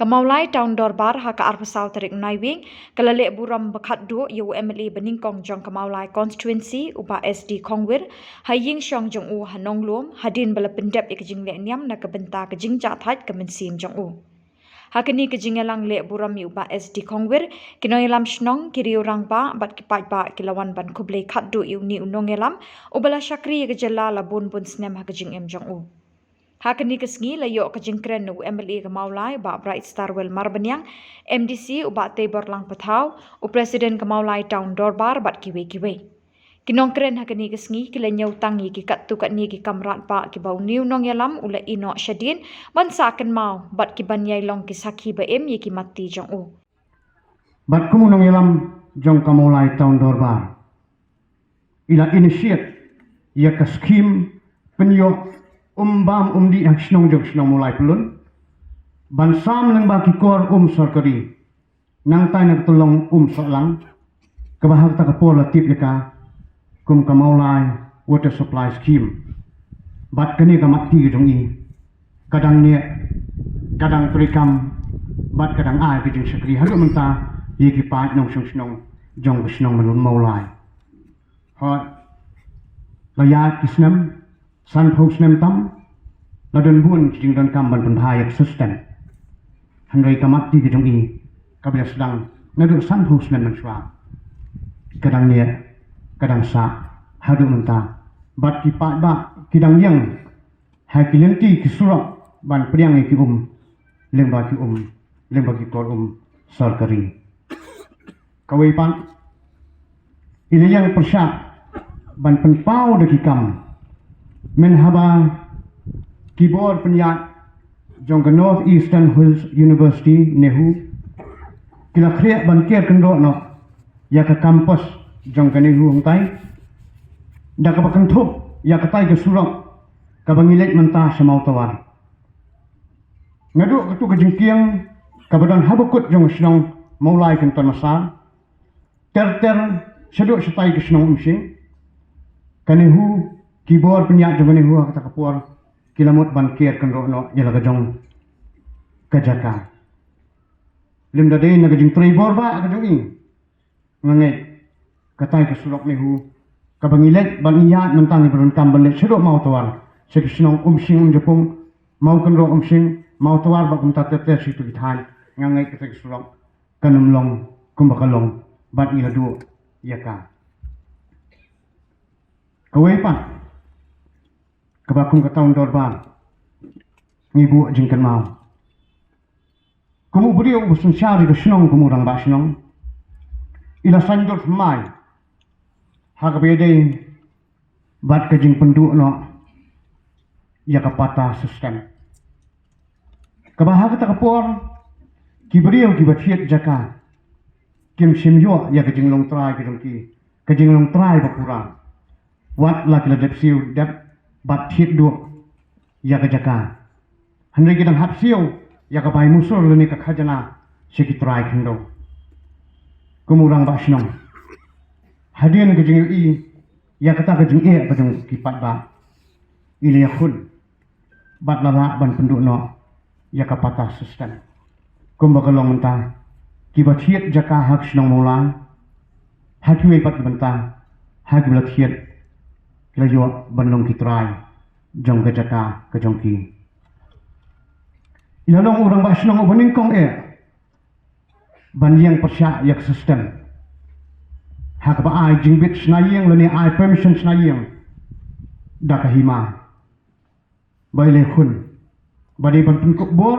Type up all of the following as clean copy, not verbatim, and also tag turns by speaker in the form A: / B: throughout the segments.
A: Mawlai Town Durbar haka arpasau Tarik Naiwieng kalale Burom bakhatduh yu MLA banyngkong jong Mawlai Constituency Bah SD Khongwir iing shong jong Nonglum hadien bala pyndep jinglehniam na bynta jingjah thait mynsiem jong Hakini jingïalang le Burom yu Bah SD Khongwir nongïalam shnong riewrangbah paidbah kilawan ban kublai Khatduh yu ni nongïalam ubala syakri Jylla la bun snem jingjah jong Hakini sngi layo jingkren nu MLA Mawlai Brightstarwell Marbaniang MDC Bah Teiborlang Pathaw Presiden Mawlai Town Durbar kiwe. Kinongkren hakini sngi kilanyaw tangi ki Khatduh ni ki kamrat ki bau niu nongïalam ula ino syadien bansaken mau ki banyngkong ki sakhi baem ki mati jong
B: kumu nongïalam jong Mawlai Town Durbar ila initiate ya ka scheme penyo bam di ang shnong jong shnong mulai pelun ban sam leng ba ki kor sarkari nang tay nagtulong solang kabahag ta kapor latip yaka kum ka Mawlai water supply scheme bat kani ka mati jong i kadang ne kadang trikam bat kadang ai ki jong sakri haru menta ye ki pa nong shnong jong shnong melun Mawlai ha layat kisnam san phok snem tam ladon bun jing dan kam ban penhayak system handai kamat ti jong i kabel sedang nadu san phok snem manswa kadang ne kadang sa hadu menta bat ki pa ba kidang yang hakilenti ki surah ban priang ki lemba ki kor sarkari kawai pan ini yang persyak ban penpau de ki kam menhaba keyboard penyat jong North Eastern Hills University nehu kila kriak ban kier kendo no ya ka kampus jong nehu ngtai da ka bakang thup ya ka tai ke surok ka bangilet mentah semau tawar ngadu ketu ke jengkiang ka badan habukut jong shnong Mawlai kenton masa ter seduk setai ke shnong umsing kanehu keyboard penyak jong nehu kata kapur kilamut ban kier kan no Jylla ka jong kajaka lim dade na jing tribor ba ka jong i nganget katai ka sulok nehu ka bangilet ban iya mentang ni berun kam banlet sedok mau tawar sekisnong umsing jepung mau kan ro umsing mau tawar ba kum tatet situ githai nganget ka sulok kanumlong kumbakalong bat ila du yaka kawai pa kabakung ka Town Durbar ngibu jingkan mau kumu beriu busun syari ke shnong kumu rang ba shnong ila sanjur mai hak bede bat ke jing penduk no ya ka patah system kabahag ta kapor ki beriu ki bathiet jaka kim simyo ya ke jing long trai ke jing long trai ba kurang wat la ki la depsiu dep bat hit do ya ka jaka handai kita hapsiu ya ka bai musur le ni ka khajana sekitrai khendo kumurang ba shnong hadien ke jing i ya kata ke jing e badung kipat ba ile khun bat la ban penduk no ya ka patah system kumbakalong menta ki bathiet jaka hak shnong Mawlai hakwe pat benta hak bathiet layo banlong kitrai jong kajaka kajongki ilalong urang ba shnong banyngkong banyang persyak yak system hak ba ai jingbit sngialang lani ai permission sngialang da kahima baile khun badi ban pungkuk bor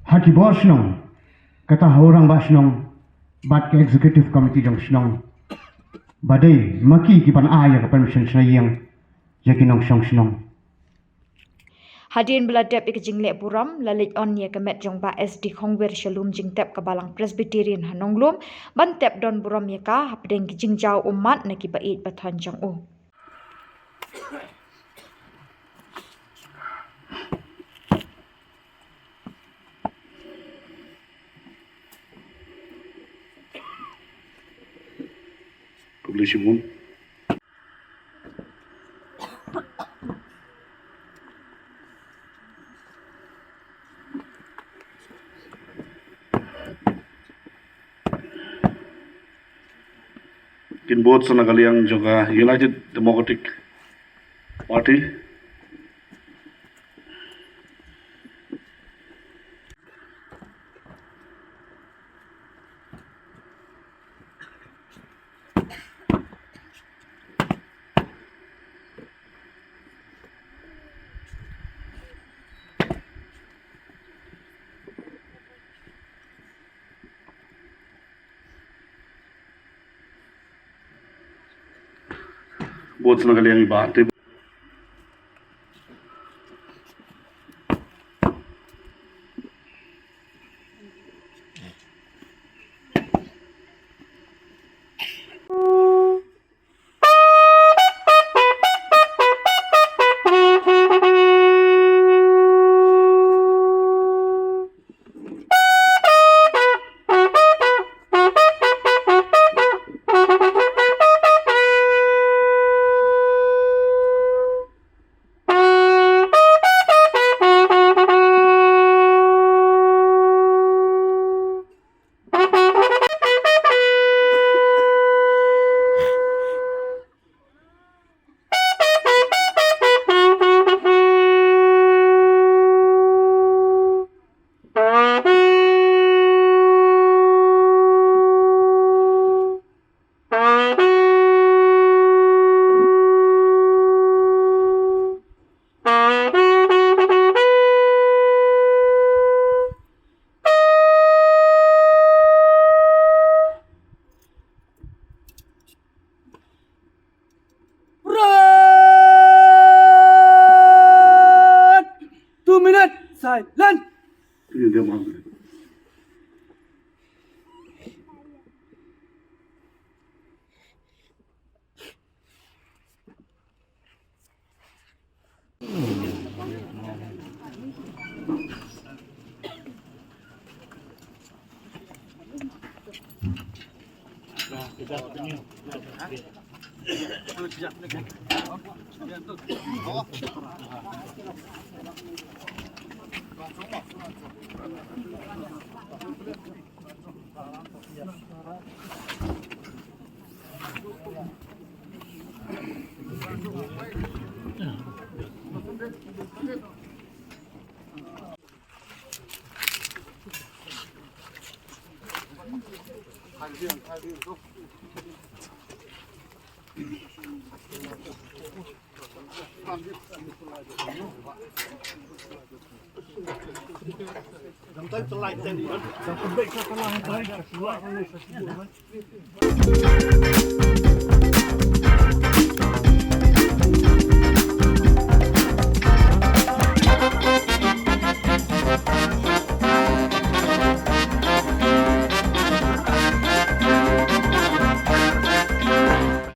B: haki bor shnong kata orang ba shnong bat ke executive committee jong shnong badai maki ki ban aya ka permission sngialang yakinong shnong
A: Hadien beladep jingle Burom lalit on ye kemet jong Bah SD Khongwir shalum jingtep kabalang Presbyterian Nonglum bantep don Burom ye ka hapdeng jingjah umat neki bait bathon jong
C: Publishing kin both sanagaliang juga United Democratic Party. Both sanagaliang Bah Teiborlang
D: Silent.
C: Ini dia mahu.
D: Jangan